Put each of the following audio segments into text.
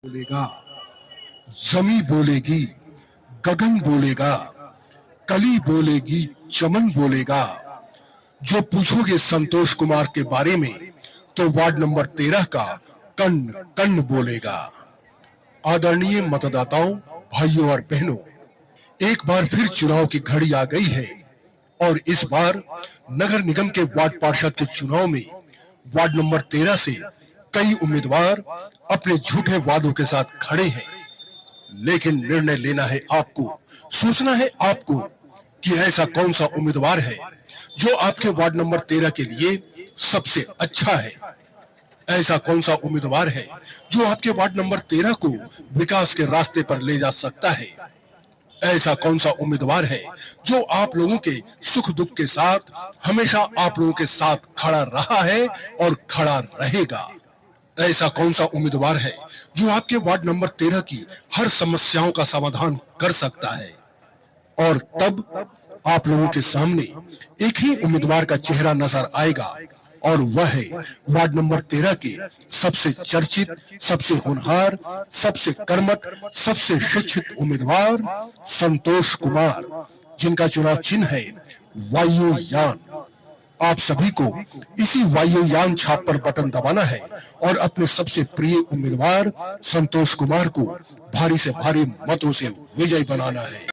बोलेगा, जमी बोलेगी, गगन बोलेगा, कली बोलेगी, चमन बोलेगा। जो पूछोगे संतोष कुमार के बारे में तो वार्ड नंबर 13 का कण कण बोलेगा। आदरणीय मतदाताओं, भाइयों और बहनों, एक बार फिर चुनाव की घड़ी आ गई है और इस बार नगर निगम के वार्ड पार्षद के चुनाव में वार्ड नंबर 13 से कई उम्मीदवार अपने झूठे वादों के साथ खड़े हैं। लेकिन निर्णय लेना है आपको, सोचना है आपको कि ऐसा कौन सा उम्मीदवार है जो आपके वार्ड नंबर 13 के लिए सबसे अच्छा है। ऐसा कौन सा उम्मीदवार है जो आपके वार्ड नंबर 13 को विकास के रास्ते पर ले जा सकता है। ऐसा कौन सा उम्मीदवार है जो आप लोगों के सुख दुख के साथ हमेशा आप लोगों के साथ खड़ा रहा है और खड़ा रहेगा। ऐसा कौन सा उम्मीदवार है जो आपके वार्ड नंबर 13 की हर समस्याओं का समाधान कर सकता है। और तब आप लोगों के सामने एक ही उम्मीदवार का चेहरा नजर आएगा और वह है वार्ड नंबर 13 के सबसे चर्चित, सबसे होनहार, सबसे कर्मठ, सबसे शिक्षित उम्मीदवार संतोष कुमार, जिनका चुनाव चिन्ह है वायुयान। आप सभी को इसी वायुयान छाप पर बटन दबाना है और अपने सबसे प्रिय उम्मीदवार संतोष कुमार को भारी से भारी मतों से विजयी बनाना है।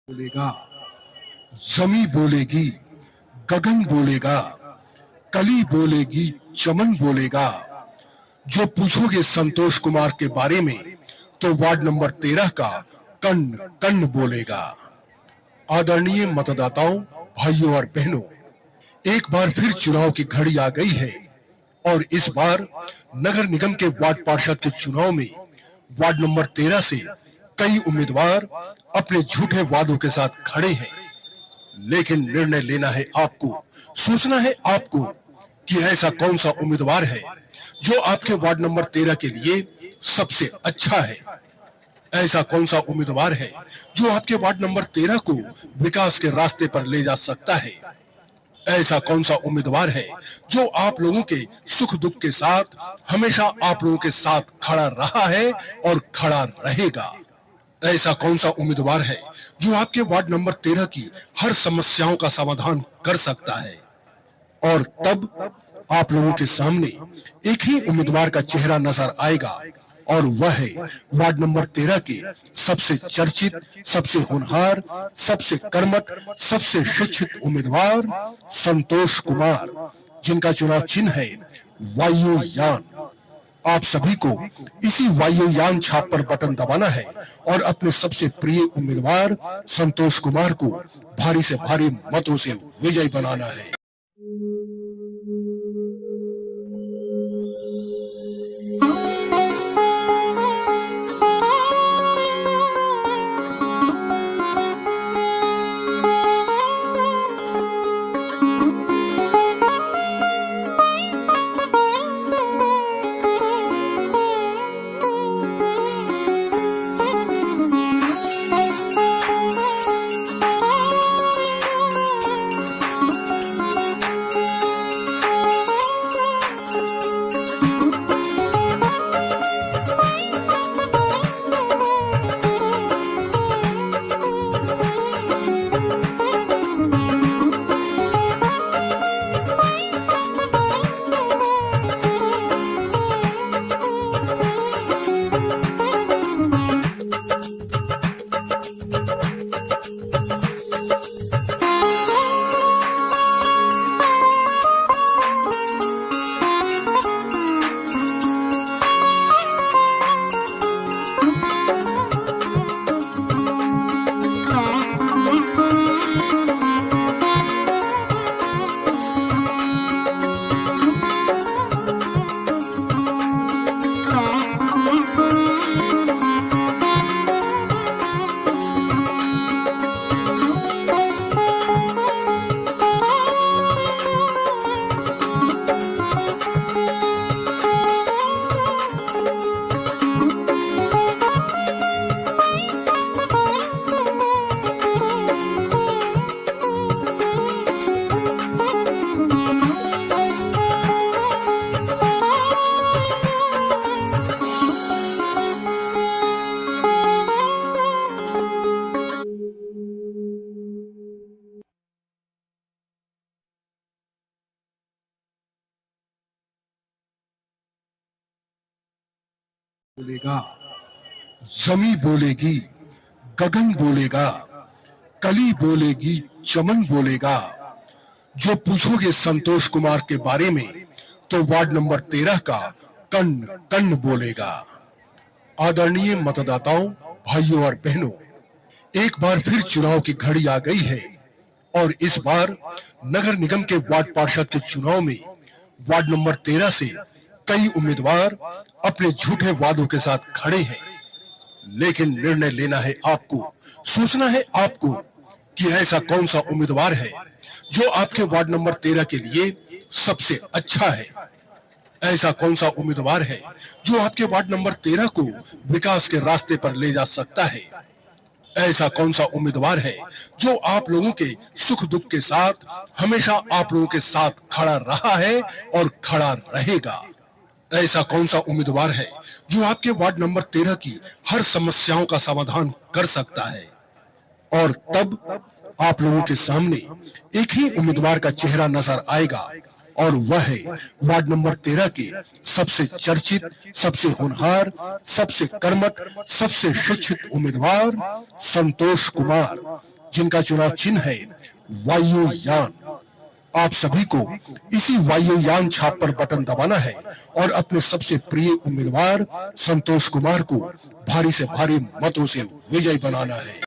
बोलेगा, जमी बोलेगी, गगन बोलेगा, कली बोलेगी, चमन बोलेगा। जो पूछोगे संतोष कुमार के बारे में तो वार्ड नंबर 13 का कण कण बोलेगा। आदरणीय मतदाताओं, भाइयों और बहनों, एक बार फिर चुनाव की घड़ी आ गई है और इस बार नगर निगम के वार्ड पार्षद के चुनाव में वार्ड नंबर 13 से कई उम्मीदवार अपने झूठे वादों के साथ खड़े हैं। लेकिन निर्णय लेना है आपको, सोचना है आपको कि ऐसा कौन सा उम्मीदवार है जो आपके वार्ड नंबर 13 के लिए सबसे अच्छा है। ऐसा कौन सा उम्मीदवार है जो आपके वार्ड नंबर 13 को विकास के रास्ते पर ले जा सकता है। ऐसा कौन सा उम्मीदवार है जो आप लोगों के सुख दुख के साथ हमेशा आप लोगों के साथ खड़ा रहा है और खड़ा रहेगा। ऐसा कौन सा उम्मीदवार है जो आपके वार्ड नंबर 13 की हर समस्याओं का समाधान कर सकता है। और तब आप लोगों के सामने एक ही उम्मीदवार का चेहरा नजर आएगा और वह है वार्ड नंबर 13 के सबसे चर्चित, सबसे होनहार, सबसे कर्मठ, सबसे शिक्षित उम्मीदवार संतोष कुमार, जिनका चुनाव चिन्ह है वायुयान। आप सभी को इसी वायुयान छाप पर बटन दबाना है और अपने सबसे प्रिय उम्मीदवार संतोष कुमार को भारी से भारी मतों से विजयी बनाना है। बोलेगा, जमी बोलेगी, गगन बोलेगा, कली बोलेगी, चमन बोलेगा। जो पूछोगे संतोष कुमार के बारे में तो वार्ड नंबर 13 का कण कण बोलेगा। आदरणीय मतदाताओं, भाइयों और बहनों, एक बार फिर चुनाव की घड़ी आ गई है और इस बार नगर निगम के वार्ड पार्षद के चुनाव में वार्ड नंबर 13 से कई उम्मीदवार अपने झूठे वादों के साथ खड़े हैं। लेकिन निर्णय लेना है आपको, सोचना है आपको कि ऐसा कौन सा उम्मीदवार है जो आपके वार्ड नंबर 13 के लिए सबसे अच्छा है। ऐसा कौन सा उम्मीदवार है जो आपके वार्ड नंबर 13 को विकास के रास्ते पर ले जा सकता है। ऐसा कौन सा उम्मीदवार है जो आप लोगों के सुख दुख के साथ हमेशा आप लोगों के साथ खड़ा रहा है और खड़ा रहेगा। ऐसा कौन सा उम्मीदवार है जो आपके वार्ड नंबर 13 की हर समस्याओं का समाधान कर सकता है। और तब आप लोगों के सामने एक ही उम्मीदवार का चेहरा नजर आएगा और वह है वार्ड नंबर 13 के सबसे चर्चित, सबसे होनहार, सबसे कर्मठ, सबसे शिक्षित उम्मीदवार संतोष कुमार, जिनका चुनाव चिन्ह है वायुयान। आप सभी को इसी वायुयान छाप पर बटन दबाना है और अपने सबसे प्रिय उम्मीदवार संतोष कुमार को भारी से भारी मतों से विजयी बनाना है।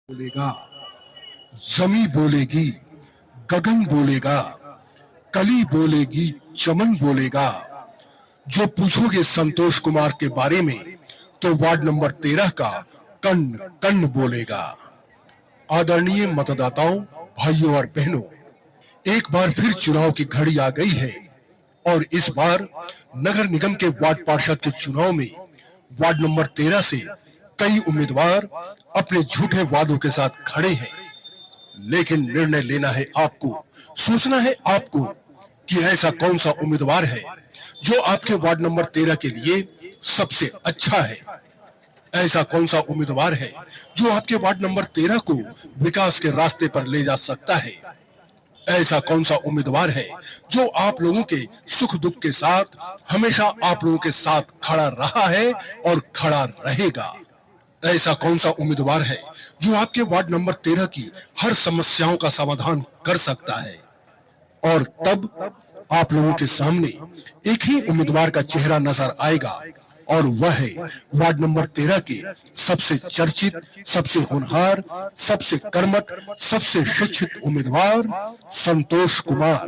बोलेगा, जमी बोलेगी, गगन बोलेगा, कली बोलेगी, चमन बोलेगा। जो पूछोगे संतोष कुमार के बारे में तो वार्ड नंबर 13 का कण कण बोलेगा। आदरणीय मतदाताओं, भाइयों और बहनों, एक बार फिर चुनाव की घड़ी आ गई है और इस बार नगर निगम के वार्ड पार्षद के चुनाव में वार्ड नंबर 13 से कई उम्मीदवार अपने झूठे वादों के साथ खड़े हैं। लेकिन निर्णय लेना है आपको, सोचना है आपको कि ऐसा कौन सा उम्मीदवार है जो आपके वार्ड नंबर 13 के लिए सबसे अच्छा है। ऐसा कौन सा उम्मीदवार है जो आपके वार्ड नंबर 13 को विकास के रास्ते पर ले जा सकता है। ऐसा कौन सा उम्मीदवार है जो आप लोगों के सुख दुख के साथ हमेशा आप लोगों के साथ खड़ा रहा है और खड़ा रहेगा। ऐसा कौन सा उम्मीदवार है जो आपके वार्ड नंबर 13 की हर समस्याओं का समाधान कर सकता है। और तब आप लोगों के सामने एक ही उम्मीदवार का चेहरा नजर आएगा और वह है वार्ड नंबर 13 के सबसे चर्चित, सबसे होनहार, सबसे कर्मठ, सबसे शिक्षित उम्मीदवार संतोष कुमार,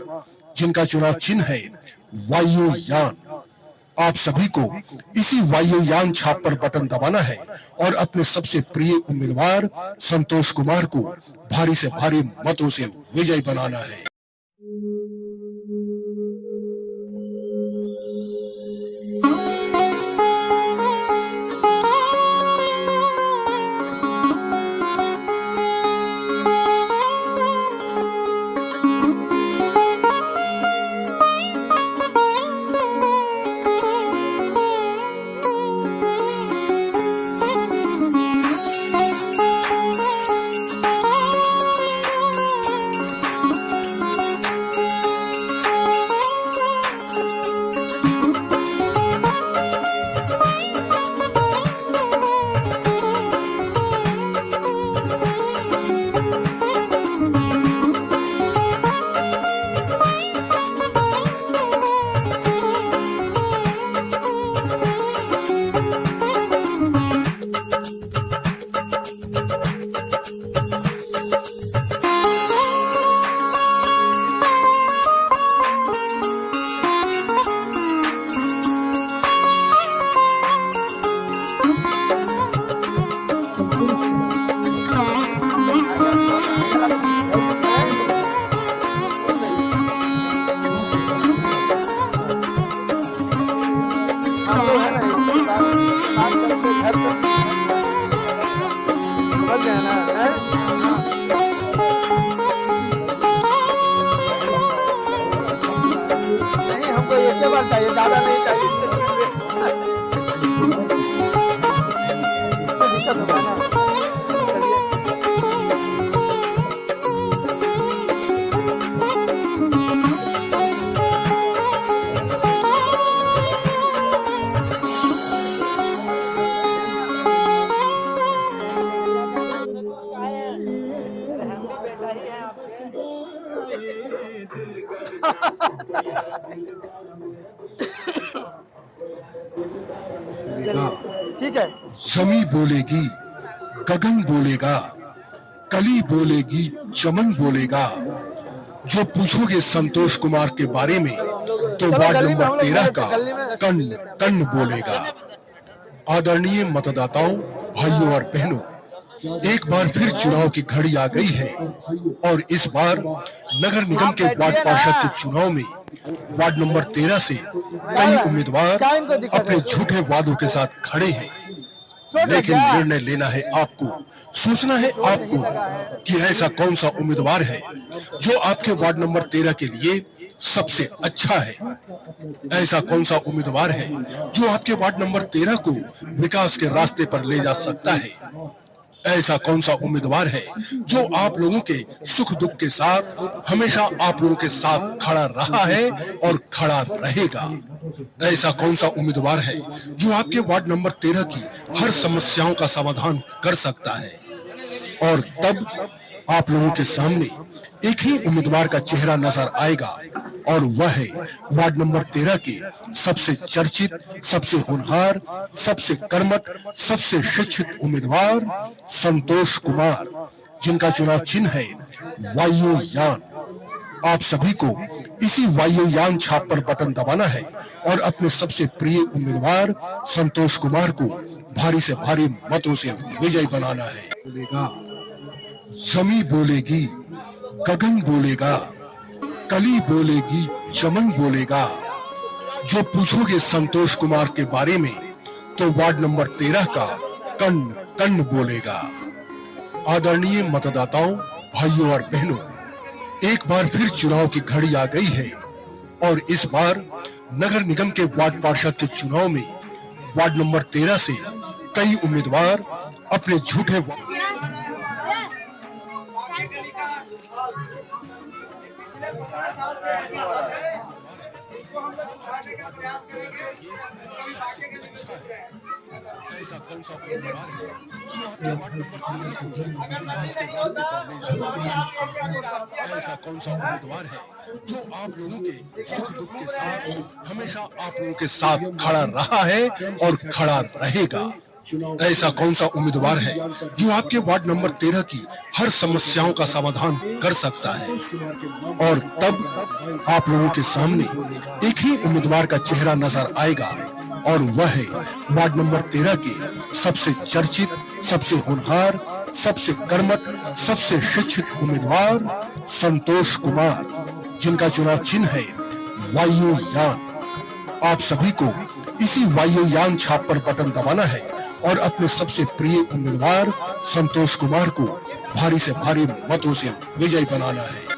जिनका चुनाव चिन्ह है वायुयान। आप सभी को इसी वायुयान छाप पर बटन दबाना है और अपने सबसे प्रिय उम्मीदवार संतोष कुमार को भारी से भारी मतों से विजयी बनाना है। नहीं, हमको एक बार चाहिए, ज्यादा नहीं चाहिए। दिक्कत होगा ना। ठीक है। जमी बोलेगी, गगन बोलेगा, कली बोलेगी, चमन बोलेगा। जो पूछोगे संतोष कुमार के बारे में तो वार्ड नंबर 13 का कण कण बोलेगा। आदरणीय मतदाताओं, भाइयों और बहनों, एक बार फिर चुनाव की घड़ी आ गई है और इस बार नगर निगम के वार्ड पार्षद के चुनाव में वार्ड नंबर 13 से कई उम्मीदवार अपने झूठे वादों के साथ खड़े हैं। लेकिन निर्णय लेना है आपको, सोचना है आपको कि ऐसा कौन सा उम्मीदवार है जो आपके वार्ड नंबर 13 के लिए सबसे अच्छा है। ऐसा कौन सा उम्मीदवार है जो आपके वार्ड नंबर 13 को विकास के रास्ते पर ले जा सकता है। ऐसा कौन सा उम्मीदवार है जो आप लोगों के सुख दुख के साथ हमेशा आप लोगों के साथ खड़ा रहा है और खड़ा रहेगा। ऐसा कौन सा उम्मीदवार है जो आपके वार्ड नंबर 13 की हर समस्याओं का समाधान कर सकता है। और तब आप लोगों के सामने एक ही उम्मीदवार का चेहरा नजर आएगा और वह है वार्ड नंबर 13 के सबसे चर्चित, सबसे होनहार, सबसे कर्मठ, सबसे शिक्षित उम्मीदवार संतोष कुमार, जिनका चुनाव चिन्ह है वायुयान। आप सभी को इसी वायुयान छाप पर बटन दबाना है और अपने सबसे प्रिय उम्मीदवार संतोष कुमार को भारी से भारी मतों से विजयी बनाना है। बोलेगा जमी बोलेगी, गगन बोलेगा, कली बोलेगी, चमन बोलेगा। जो पूछोगे संतोष कुमार के बारे में तो वार्ड नंबर 13 का कण कण बोलेगा। आदरणीय मतदाताओं, भाइयों और बहनों, एक बार फिर चुनाव की घड़ी आ गई है और इस बार नगर निगम के वार्ड पार्षद के चुनाव में वार्ड नंबर 13 से कई उम्मीदवार अपने झूठे ऐसा कौन सा उम्मीदवार है जो आपके वार्ड नंबर 13 को विकास के रास्ते पर ले जा सकता है? ऐसा कौन सा उम्मीदवार है जो आप लोगों के सुख दुख के साथ हमेशा आप लोगों के साथ खड़ा रहा है और खड़ा रहेगा? ऐसा कौन सा उम्मीदवार है जो आपके वार्ड नंबर 13 की हर समस्याओं का समाधान कर सकता है? और तब आप लोगों के सामने एक ही उम्मीदवार का चेहरा नजर आएगा और वह है वार्ड नंबर 13 के सबसे चर्चित, सबसे होनहार, सबसे कर्मठ, सबसे शिक्षित उम्मीदवार संतोष कुमार, जिनका चुनाव चिन्ह है वायुयान। आप सभी को इसी वायुयान छाप पर बटन दबाना है और अपने सबसे प्रिय उम्मीदवार संतोष कुमार को भारी से भारी मतों से विजयी बनाना है।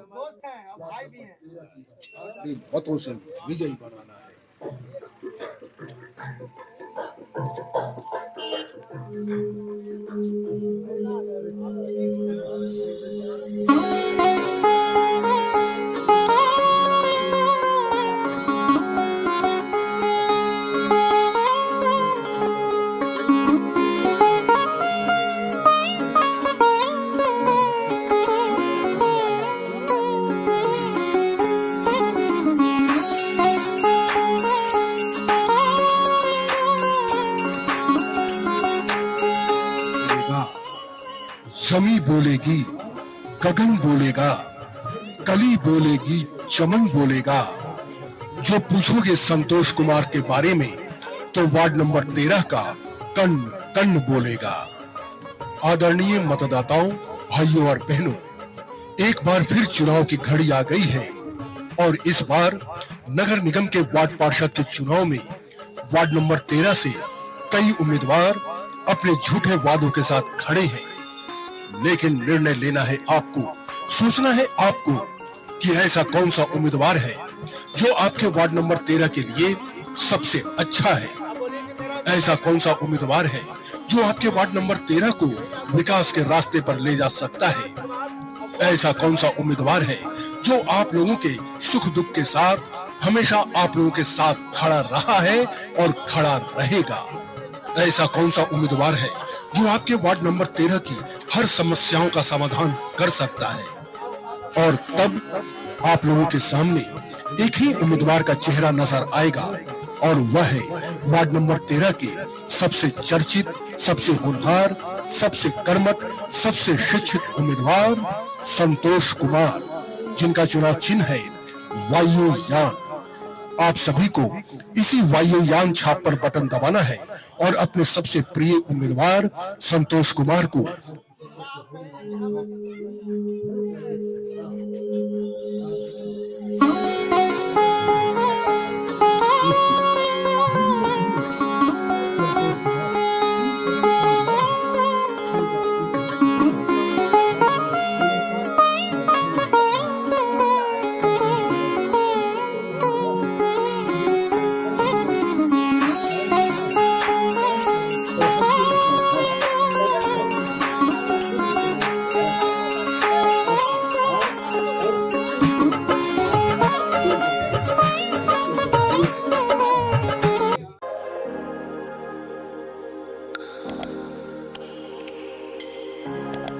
दोस्त हैं और भाई भी हैं। मतों से विजयी बनाना है। जमी बोलेगी, गगन बोलेगा, कली बोलेगी, चमन बोलेगा। जो पूछोगे संतोष कुमार के बारे में तो वार्ड नंबर 13 का कण कण बोलेगा। आदरणीय मतदाताओं, भाइयों और बहनों, एक बार फिर चुनाव की घड़ी आ गई है और इस बार नगर निगम के वार्ड पार्षद के चुनाव में वार्ड नंबर 13 से कई उम्मीदवार अपने झूठे वादों के साथ खड़े हैं। लेकिन निर्णय लेना है आपको, सोचना है आपको कि ऐसा कौन सा उम्मीदवार है जो आपके वार्ड नंबर 13 के लिए सबसे अच्छा है। ऐसा कौन सा उम्मीदवार है जो आपके वार्ड नंबर 13 को विकास के रास्ते पर ले जा सकता है। ऐसा कौन सा उम्मीदवार है जो आप लोगों के सुख दुख के साथ हमेशा आप लोगों के साथ खड़ा रहा है और खड़ा रहेगा। ऐसा कौन सा उम्मीदवार है जो आपके वार्ड नंबर 13 की हर समस्याओं का समाधान कर सकता है। और तब आप लोगों के सामने एक ही उम्मीदवार का चेहरा नजर आएगा और वह है वार्ड नंबर 13 के सबसे चर्चित, सबसे होनहार, सबसे कर्मठ, सबसे शिक्षित उम्मीदवार संतोष कुमार, जिनका चुनाव चिन्ह है वायुयान। आप सभी को इसी वायुयान छाप पर बटन दबाना है और अपने सबसे प्रिय उम्मीदवार संतोष कुमार को हैं